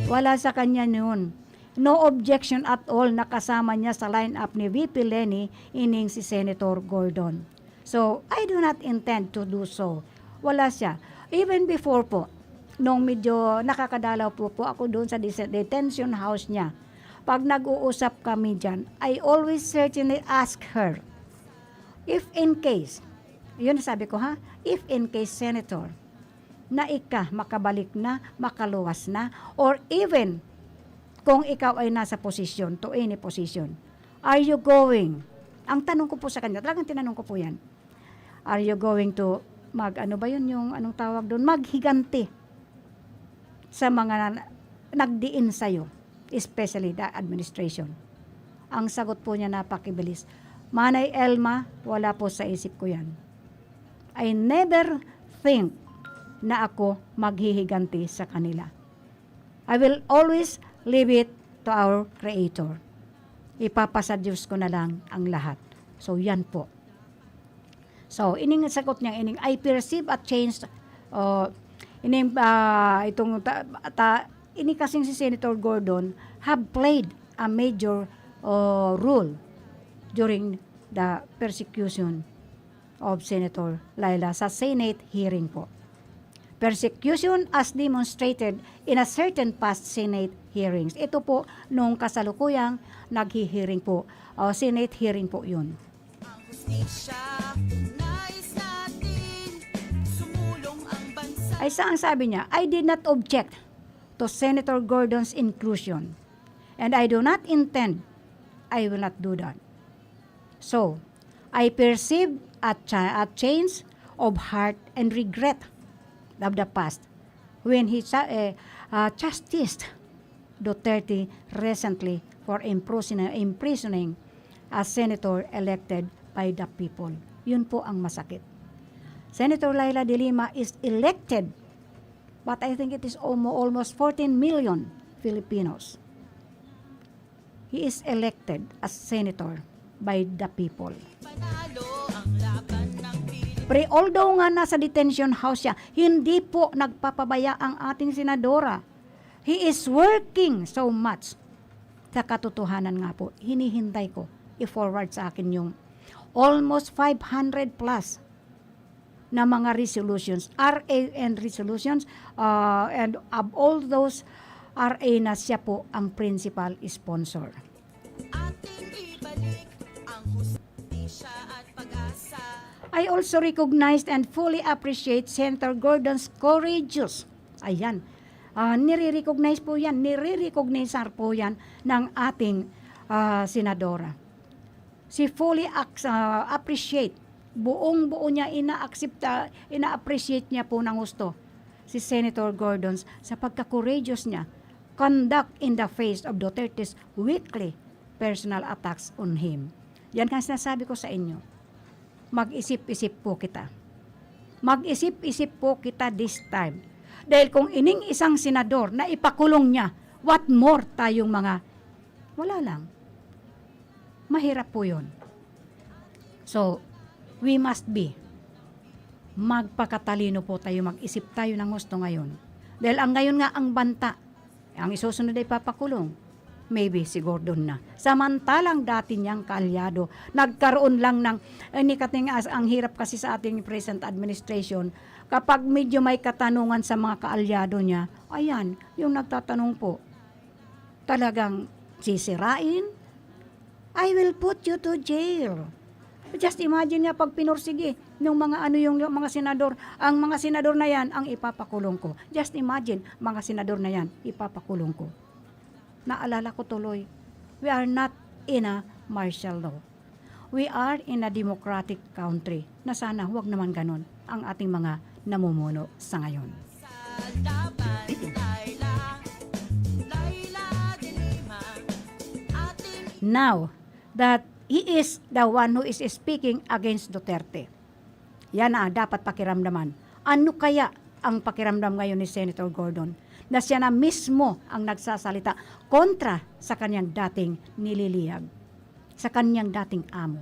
Wala sa kanya noon. No objection at all na kasama niya sa line-up ni VP Leni ining si Senator Gordon. So, I do not intend to do so. Wala siya. Even before po, nung medyo nakakadalaw po ako doon sa detention house niya, pag nag-uusap kami dyan, I always certainly ask her, if in case, yun sabi ko if in case, Senator, na makabalik na, makaluwas na, or even kung ikaw ay nasa posisyon, to any position, are you going, ang tanong ko po sa kanya, talagang tinanong ko po yan, are you going to maghiganti sa mga nagdiin sa'yo, especially the administration? Ang sagot po niya napakibilis, Manay Elma, wala po sa isip ko yan. I never think na ako maghihiganti sa kanila. I will always leave it to our Creator. Ipapasa Diyos ko na lang ang lahat. So, yan po. So, ining sagot niya, I perceive a change, ini kasing si Senator Gordon have played a major role during the persecution of Senator Laila sa Senate hearing po. Persecution as demonstrated in a certain past Senate hearings. Ito po nung kasalukuyang naghi-hearing po. Senate hearing po yun. Ang hustisya, nais natin, sumulong ang bansa. Ay saan sabi niya, I did not object to Senator Gordon's inclusion. And I do not intend, I will not do that. So, I perceive a change of heart and regret of the past when he chastised Duterte recently for imprisoning a senator elected by the people. Yun po ang masakit. Senator Laila de Lima is elected, but I think it is almost 14 million Filipinos. He is elected as senator by the people. Panalo ang laban ng Pilipinas. Although nga nasa detention house siya, hindi po nagpapabaya ang ating senadora. He is working so much. Sa katotohanan nga po, hinihintay ko i-forward sa akin yung almost 500 plus na mga resolutions, RA and resolutions, and of all those RA na siya po ang principal sponsor. Ating ibalik ang hustisya at pag-asa. I also recognized and fully appreciate Senator Gordon's courageous. Ayan. Nire-recognize po yan ng ating senadora. Si fully appreciate, buong-buo niya ina-appreciate niya po ng gusto si Senator Gordon's sa pagka-courageous niya conduct in the face of Duterte's weekly personal attacks on him. Yan ang sinasabi ko sa inyo. Mag-isip-isip po kita. Mag-isip-isip po kita this time. Dahil kung ining isang senador na ipakulong niya, what more tayong mga, wala lang. Mahirap po yun. So, we must be. Magpakatalino po tayo, mag-isip tayo ng gusto ngayon. Dahil ang ngayon nga ang banta, ang isusunod ay papakulong. Maybe si Gordon na. Samantalang dati niyang kaalyado, nagkaroon lang ng, ang hirap kasi sa ating present administration, kapag medyo may katanungan sa mga kaalyado niya, ayan, yung nagtatanong po, talagang sisirain, I will put you to jail. Just imagine niya pag pinursige yung mga senador, ang mga senador na yan ang ipapakulong ko. Just imagine, mga senador na yan, ipapakulong ko. Naalala ko tuloy, we are not in a martial law. We are in a democratic country na sana huwag naman ganun ang ating mga namumuno sa ngayon. Sa laban, Laila de Lima, ating Now, that he is the one who is speaking against Duterte. Yan dapat pakiramdaman. Ano kaya ang pakiramdam ngayon ni Senator Gordon? Na siya na mismo ang nagsasalita kontra sa kanyang dating nililiyag, sa kanyang dating amo.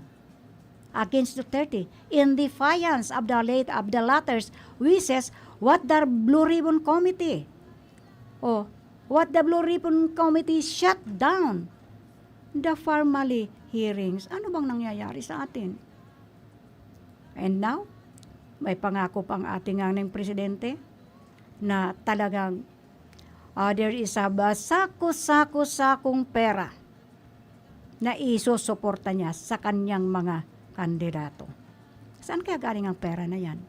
Against Duterte, in defiance of the latter's wishes, what the Blue Ribbon Committee, what the Blue Ribbon Committee shut down the formally hearings. Ano bang nangyayari sa atin? And now, may pangako pang ating ng presidente na talagang there is a sakong pera na isusuporta niya sa kanyang mga kandidato. Saan kaya galing ang pera na yan?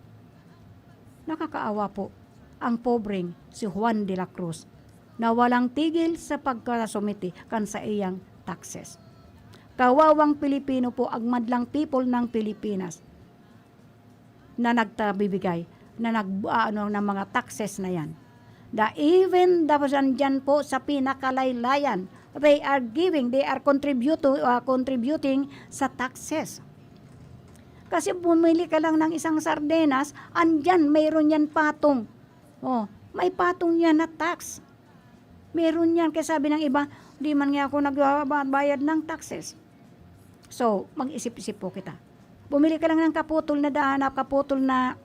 Nakakaawa po ang pobreng si Juan de la Cruz na walang tigil sa pagkasumiti kan sa iyang taxes. Kawawang Pilipino po ang madlang people ng Pilipinas na nagtabibigay ng mga taxes na yan. Even dyan po sa pinakalaylayan, they are contributing sa taxes. Kasi bumili ka lang ng isang sardenas, andyan, mayroon yan patong. Oh, may patong yan na tax. Meron yan, kaya sabi ng iba, di man nga ako nagbayad ng taxes. So, mag-isip-isip po kita. Bumili ka lang ng kaputol na dahanap, kaputol na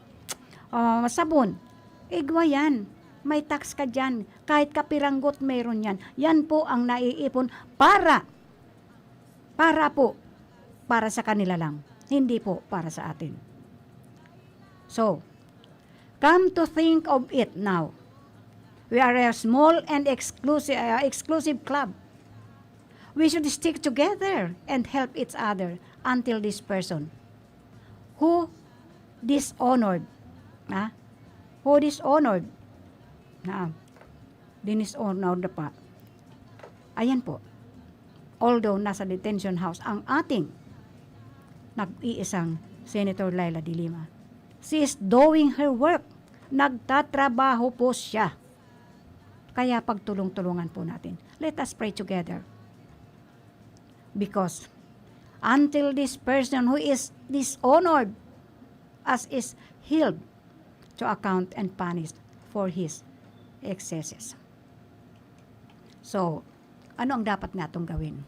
sabon. Igwa yan. May tax ka dyan. Kahit kapiranggot meron yan. Yan po ang naiipon para sa kanila lang. Hindi po para sa atin. So, come to think of it now. We are a small and exclusive club. We should stick together and help each other until this person who dishonored na pa. Ayan po. Although nasa detention house ang ating nag-iisang Senator Laila de Lima. She is doing her work. Nagtatrabaho po siya. Kaya pagtulong-tulungan po natin. Let us pray together. Because until this person who is dishonored as is held to account and punished for his excesses. So, ano ang dapat natong gawin?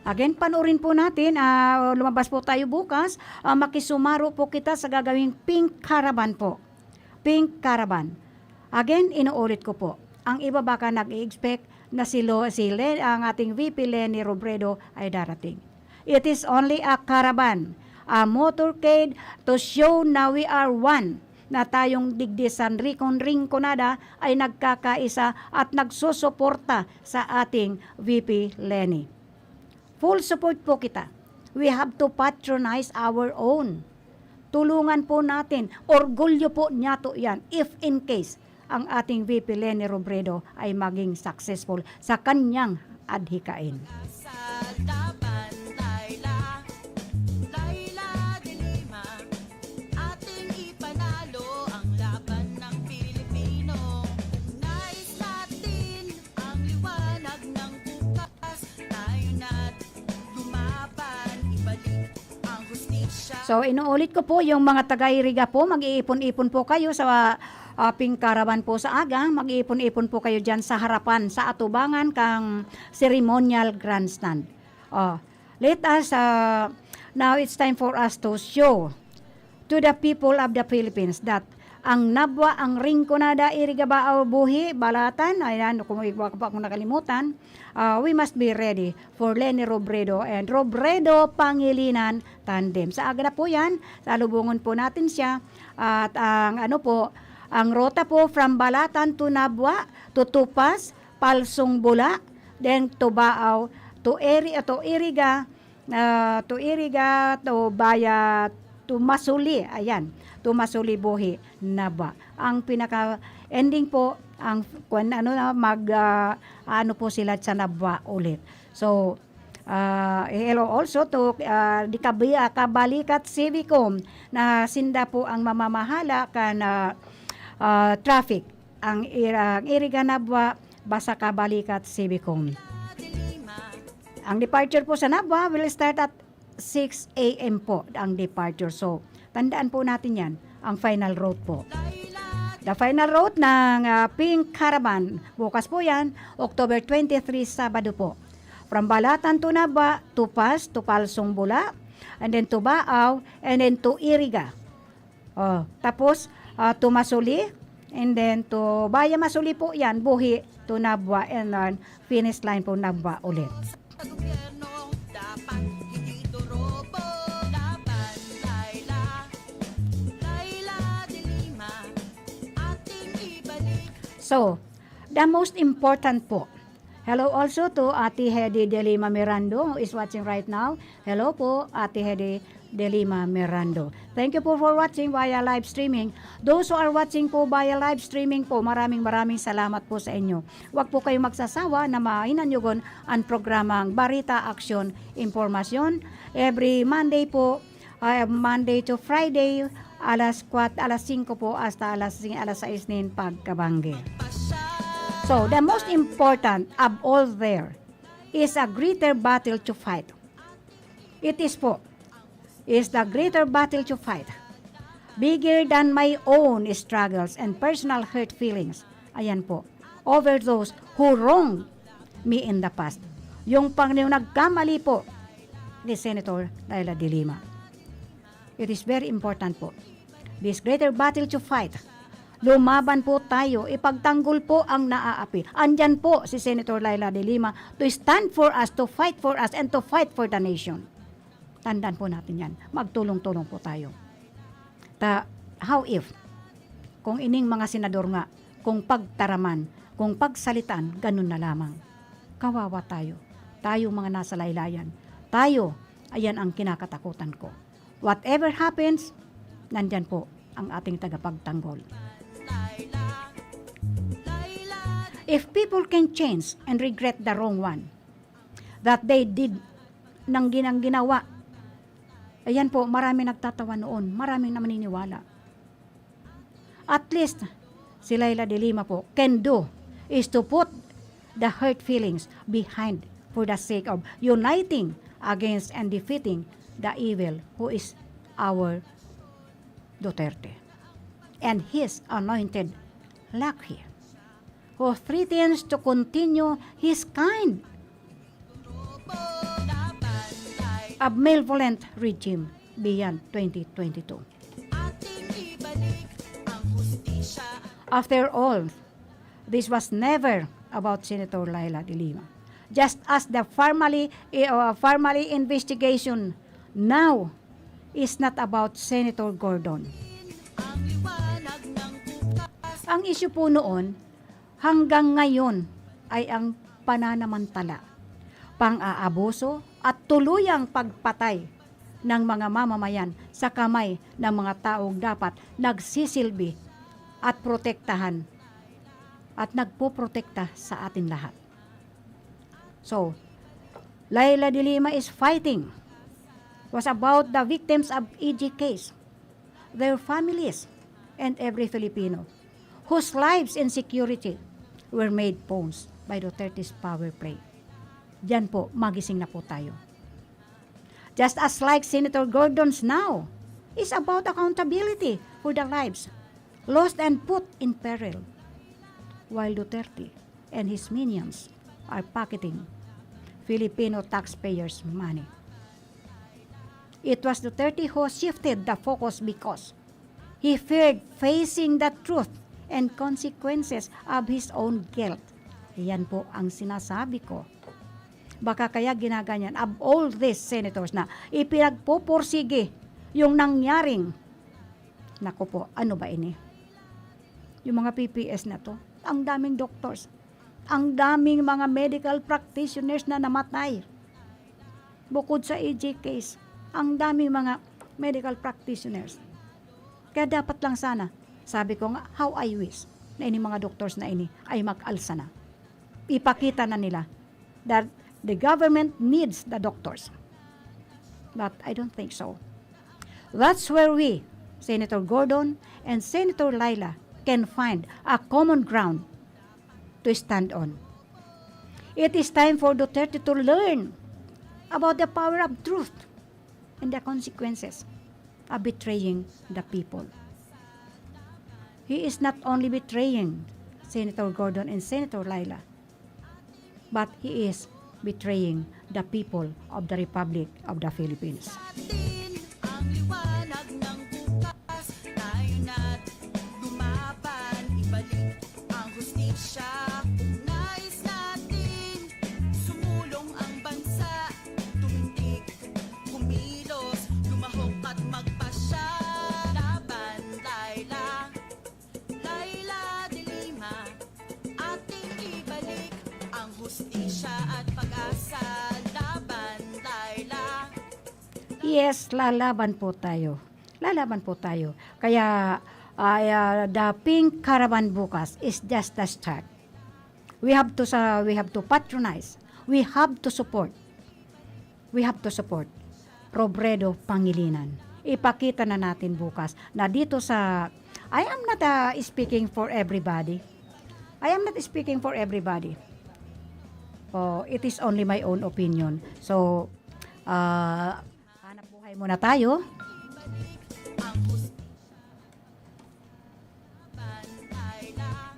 Again, panoorin po natin, lumabas po tayo bukas, makisumaro po kita sa gagawing Pink Caravan po. Pink Caravan. Again, inuulit ko po, ang iba baka nag-expect na ang ating VP Leni Robredo ay darating. It is only a caravan, a motorcade to show na we are one, na tayong digdi San Rinconada ay nagkakaisa at nagsusuporta sa ating VP Leni. Full support po kita. We have to patronize our own. Tulungan po natin. Orgulyo po niya to yan. If in case ang ating VP Leni Robredo ay maging successful sa kanyang adhikain. So, inuulit ko po, yung mga taga-Iriga po, mag-iipon-ipon po kayo sa Pink Caravan po sa aga. Mag-iipon-ipon po kayo dyan sa harapan, sa atubangan kang ceremonial grandstand. Let us, now it's time for us to show to the people of the Philippines that ang Nabwa, ang Rinconada, Iriga, Baaw, Buhi, Balatan, ayan, kung nakalimutan, we must be ready for Leni Robredo and Robredo Pangilinan Tandem. Sa aga na po yan, salubungan po natin siya. At ang ang rota po from Balatan to Nabwa, to Tupas, Palsong Bula, then to Baaw, to Iriga, to Baya, to Masuli, ayan. Tumasuli Buhi, Naba. Ang pinaka-ending po, ang po sila sa Naba ulit. So, hello also to Kabalikat Civicom na sinda po ang mamamahala kan traffic. Ang Iriga Nabwa, basa Kabalikat Civicom. Ang departure po sa Nabwa will start at 6 a.m. po ang departure. So, tandaan po natin yan, ang final route po. The final route ng Pink Caravan, bukas po yan, October 23, Sabado po. From Balatan to Naba, to Pas, to Palsong Bula, and then to Baaw, and then to Iriga. Tapos, to Masuli, and then to Baya Masuli po yan, Buhi, to Nabwa, and then finish line po Nabwa ulit. So, the most important po. Hello also to Ate Hedy de Lima Mirando who is watching right now. Hello po, Ate Hedy de Lima Mirando. Thank you po for watching via live streaming. Those who are watching po via live streaming po, maraming salamat po sa inyo. Huwag po kayong magsasawa na mahinanyugon ang programang Barita Aksyon Impormasyon. Every Monday po, Monday to Friday, alas 5 po hasta alas 6 pagkabangge. So, the most important of all there is a greater battle to fight. It is the greater battle to fight, bigger than my own struggles and personal hurt feelings. Ayan po, over those who wronged me in the past. Yung nagkamali po ni Senator Laila de Lima. It is very important po. This greater battle to fight. Lumaban po tayo, ipagtanggol po ang naaapi. Andyan po si Senator Laila de Lima to stand for us, to fight for us, and to fight for the nation. Tandaan po natin yan. Magtulong-tulong po tayo. How if, kung ining mga senador nga, kung pagtaraman, kung pagsalitan, ganun na lamang. Kawawa tayo. Tayo mga nasa laylayan. Tayo, ayan ang kinakatakutan ko. Whatever happens, nandyan po ang ating tagapagtanggol. If people can change and regret the wrong one that they did nang ginawa, ayan po, marami nagtatawa noon, maraming na maniniwala. At least, si Laila de Lima po can do is to put the hurt feelings behind for the sake of uniting against and defeating the evil who is our Duterte and his anointed lackey who threatens to continue his kind of malevolent regime beyond 2022. After all, this was never about Senator Laila de Lima. Just as the formally investigation now is not about Senator Gordon. Ang issue po noon, hanggang ngayon ay ang pananamantala, pang-aabuso at tuluyang pagpatay ng mga mamamayan sa kamay ng mga taong dapat nagsisilbi at protektahan at nagpoprotekta sa atin lahat. So, Laila de Lima is fighting was about the victims of EG case, their families, and every Filipino whose lives and security were made pawns by Duterte's power play. Diyan po, magising na po tayo. Just as like Senator Gordon's now is about accountability for the lives lost and put in peril, while Duterte and his minions are pocketing Filipino taxpayers' money. It was Duterte who shifted the focus because he feared facing the truth and consequences of his own guilt. Yan po ang sinasabi ko. Baka kaya ginaganyan of all these senators na ipinagpupursige yung nangyaring, naku po, ano ba ini? Yung mga PPS na to, ang daming doctors, ang daming mga medical practitioners na namatay. Bukod sa EJ case, ang daming mga medical practitioners. Kaya dapat lang sana, sabi ko nga, how I wish na ini mga doctors na ini ay mag-alsa na. Ipakita na nila that the government needs the doctors. But I don't think so. That's where we, Senator Gordon and Senator Laila, can find a common ground to stand on. It is time for Duterte to learn about the power of truth and the consequences of betraying the people. He is not only betraying Senator Gordon and Senator Laila, but he is betraying the people of the Republic of the Philippines. Ang liwanag ng bukas, tayo na't lumaban, ibalik ang hustisya. Kung nais natin, sumulong ang bansa, tumindig, kumilos, lumahok at magpasya. Laban, Laila, Laila de Lima, ating ibalik ang hustisya at pag-asa. Laban, Laila. Yes, lalaban po tayo. Lalaban po tayo. Kaya the Pink Caravan bukas is just the start. We have to patronize. We have to support. We have to support Robredo Pangilinan. Ipakita na natin bukas na dito sa I am not speaking for everybody. I am not speaking for everybody. Oh, it is only my own opinion. So, hanap buhay muna tayo. Ang ay lang.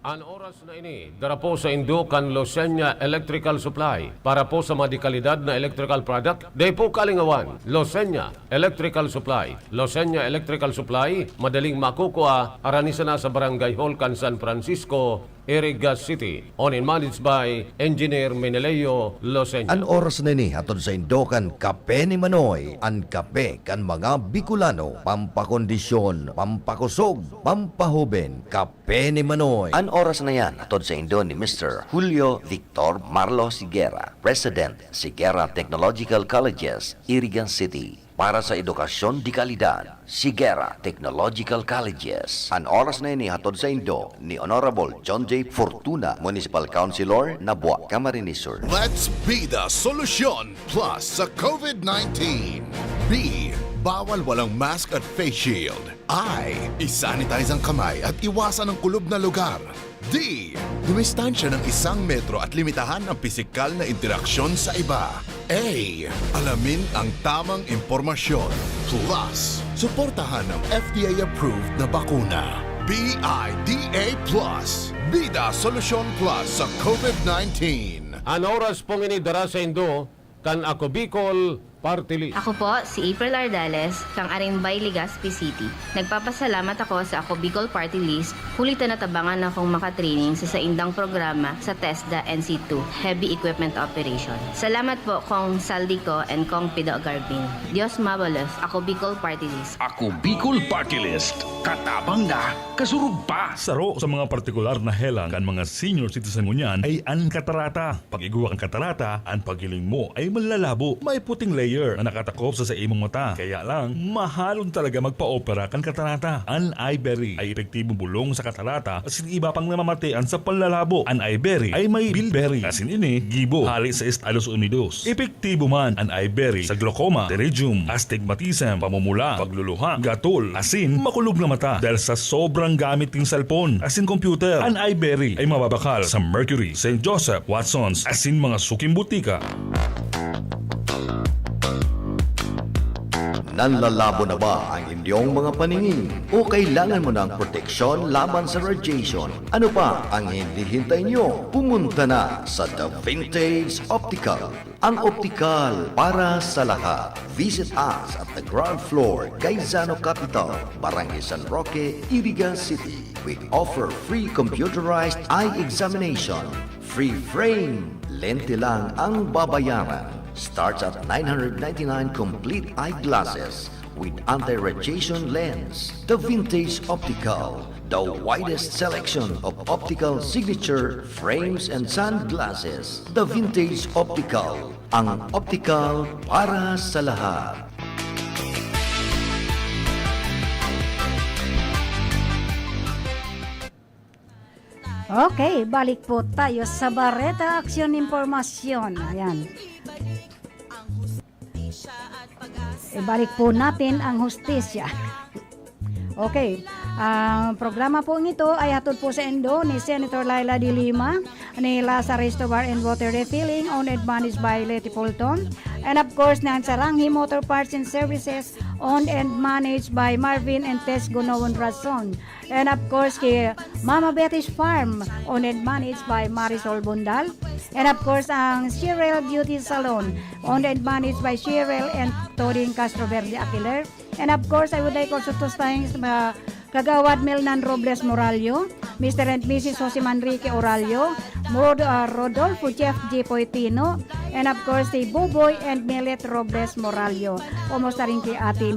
Ang oras na ini, dara po sa Indukan Losenya Electrical Supply para po sa madikalidad na electrical product. Day po kalingawan, Losenya Electrical Supply. Losenya Electrical Supply, madaling makukuha, aranisa na sa Barangay Holcan, San Francisco, Iriga City. Owned and managed by Engineer Meneleo Losenya. An oras na ni hatod sa Indokan Kape ni Manoy. An kape kan mga Bicolano. Pampakondisyon, pampakusog, pampahuben. Kape ni Manoy. An oras na yan, atod sa Indo ni Mr. Julio Victor Marlo Sigera, President, Sigera Technological Colleges, Irigan City. Para sa edukasyon di kalidad, Sigera Technological Colleges. An oras na ini hatod sa Indo ni Honorable John J. Fortuna, Municipal Councilor, Nabua, Camarines Sur. Let's be the solution plus sa COVID-19. B. Bawal walang mask at face shield. I. Isanitize ang kamay at iwasan ang kulob na lugar. D. Dumistansya ng 1 metro at limitahan ang pisikal na interaksyon sa iba. A. Alamin ang tamang impormasyon. Plus, suportahan ang FDA-approved na bakuna. BIDA Plus. Bida Solusyon Plus sa COVID-19. Ang oras pong ini, dara sa Indo, kan ako Bicol Party List. Ako po, si April Ardales, kang Arimbay, Legazpi City. Nagpapasalamat ako sa Ako Bicol Party List, hulitan na tabangan akong makatraining sa saindang programa sa TESDA NC2, Heavy Equipment Operation. Salamat po kong Saldico and kong Pido Garbin. Dios mabalos, Ako Bicol Party List. Ako Bicol Party List. Katabang na, kasurug pa. Saro sa mga partikular na helang kan mga senior citizen mo niyan ay ang katarata. Pag iguwa ang katarata, ang pagiling mo ay malalabo. May puting layer na nakatakop sa imong mata. Kaya lang, mahalon talaga magpa-opera kan katarata. An Iberry ay epektibong bulong sa katarata asin iba pang namamatian sa panlalabo. An Iberry ay may bilberry asin ini gibo hali sa Estados Unidos. Epektibo man an Iberry sa glaucoma, pterygium, astigmatism, pamumula, pagluluha, gatol, asin makulog na mata dahil sa sobrang gamit ng cellphone asin computer. An Iberry ay mababakal sa Mercury, St. Joseph, Watson's asin mga suking butika. Nanlalabo na ba ang inyong mga paningin? O kailangan mo ng proteksyon laban sa radiation? Ano pa ang hindi hintay nyo? Pumunta na sa The Vintage Optical. Ang optical para sa lahat. Visit us at the ground floor, Gaisano Capital, Barangay San Roque, Irigan City. We offer free computerized eye examination. Free frame. Lente lang ang babayaran. Starts at 999 complete eyeglasses with anti-radiation lens. The Vintage Optical, the widest selection of optical signature frames and sunglasses. The Vintage Optical, ang optical para sa lahat. Okay, balik po tayo sa Bareta Action Informasyon. Ayan. Ibalik po natin ang hustisya. Okay, ang programa po ito ay hatod po sa Indo ni Senator Laila de Lima, ni Lasa Resto Bar and Water Refilling, owned and managed by Letty Fulton, and of course ng Saranghi Motor Parts and Services, owned and managed by Marvin and Tess Gunawan Rason, and of course kay Mama Betty's Farm, owned and managed by Marisol Bundal, and of course ang Cheryl Beauty Salon, owned and managed by Cheryl and Torin Castroverde Aquiler. And of course, I would like also to thank Kagawad Melnan Robles Moralio, Mr. and Mrs. Jose Manrique Oralio, Rodolfo Jeff G. Poitino, and of course, the Boboy and Millet Robles Moralio. Kumusta rin kay Ate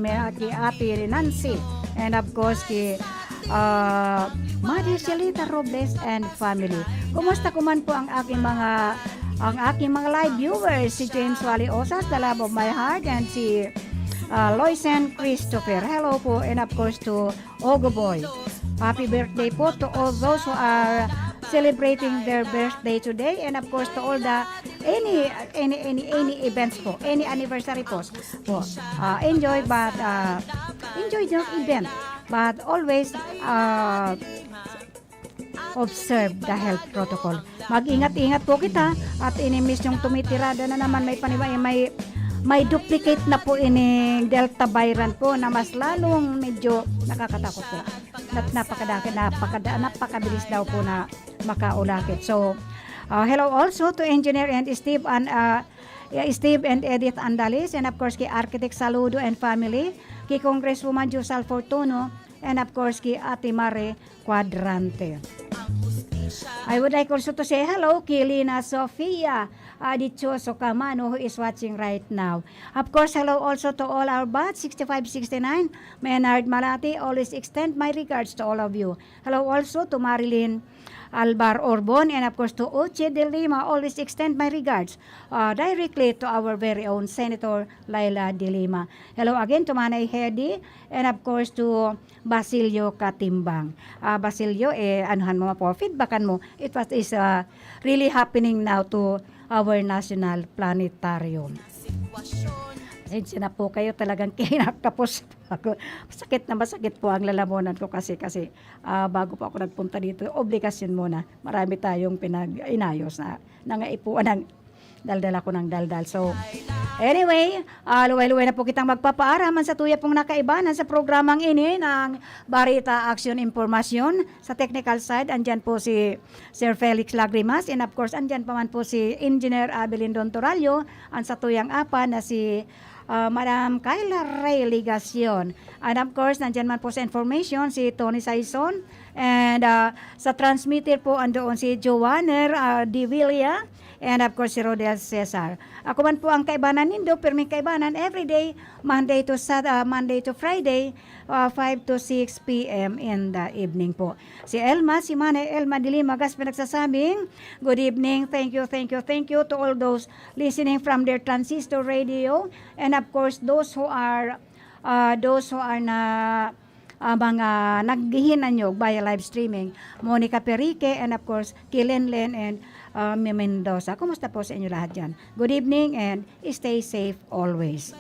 Nancy, and of course, kay Madi Shelita Robles and family. Kumusta kuman po ang aking mga live viewers, si James Wally Osas, the love of my heart, and si Loisen Christopher. Hello po, and of course to Ogo Boy. Happy birthday po to all those who are celebrating their birthday today, and of course to all the any events po, any anniversary po. Enjoy the event, but always observe the health protocol. Mag-ingat-ingat po kita at inimis yung tumitirada na naman may duplicate na po ining Delta variant po na mas lalong medyo nakakatakot po. Napakabilis daw po na makaulakit. So, hello also to Engineer and Steve and Edith Andales, and of course kay Architect Saludo and family, kay Congresswoman Josal Fortuno, and of course kay Ate Mare Quadrante. I would like also to say hello kay Lina Sofia Dichoso Camano, who is watching right now. Of course, hello also to all our batch 6569, Maynard Malati. Always extend my regards to all of you. Hello also to Marilyn Albar Orbon, and of course to Oche de Lima. Always extend my regards directly to our very own Senator Laila de Lima. Hello again to Manay Hedi, and of course to Basilio Katimbang. Basilio, anuhan mo po, feedbackan mo. It was is really happening now to our national planetarium. Pasensya na po kayo, talagang kinakapos ako. Masakit po ang lalamunan ko kasi bago po ako nagpunta dito, obligasyon muna. Marami tayong pinag-inayos na nangaipuan ng daldal ako ng daldal. So, anyway, luway-luway na po kitang magpapaaraman sa tuya pong nakaibanan sa programang ini ng Barita Action Informasyon. Sa technical side, andyan po si Sir Felix Lagrimas, and of course, andyan pa man po si Engineer Abelin Don Toralio, ang sa tuyang apa na si Madam Kyla Ray Ligacion. And of course, nandyan man po sa information si Tony Saison. And sa transmitter po andoon si Joanner Di Villa. And of course, si Rodel Cesar. Ako man po ang kaibanan nindo, pero may kaibanan everyday, Monday to Friday, 5 to 6 p.m. in the evening po. Si Manay Elma Dilimagas pinagsasabing, good evening, thank you to all those listening from their transistor radio, and of course, those who are na mga naghihinanyog via live streaming, Monica Perique, and of course, Kilenlen and Mendoza. Kumusta po sa inyo lahat dyan? Good evening and stay safe always.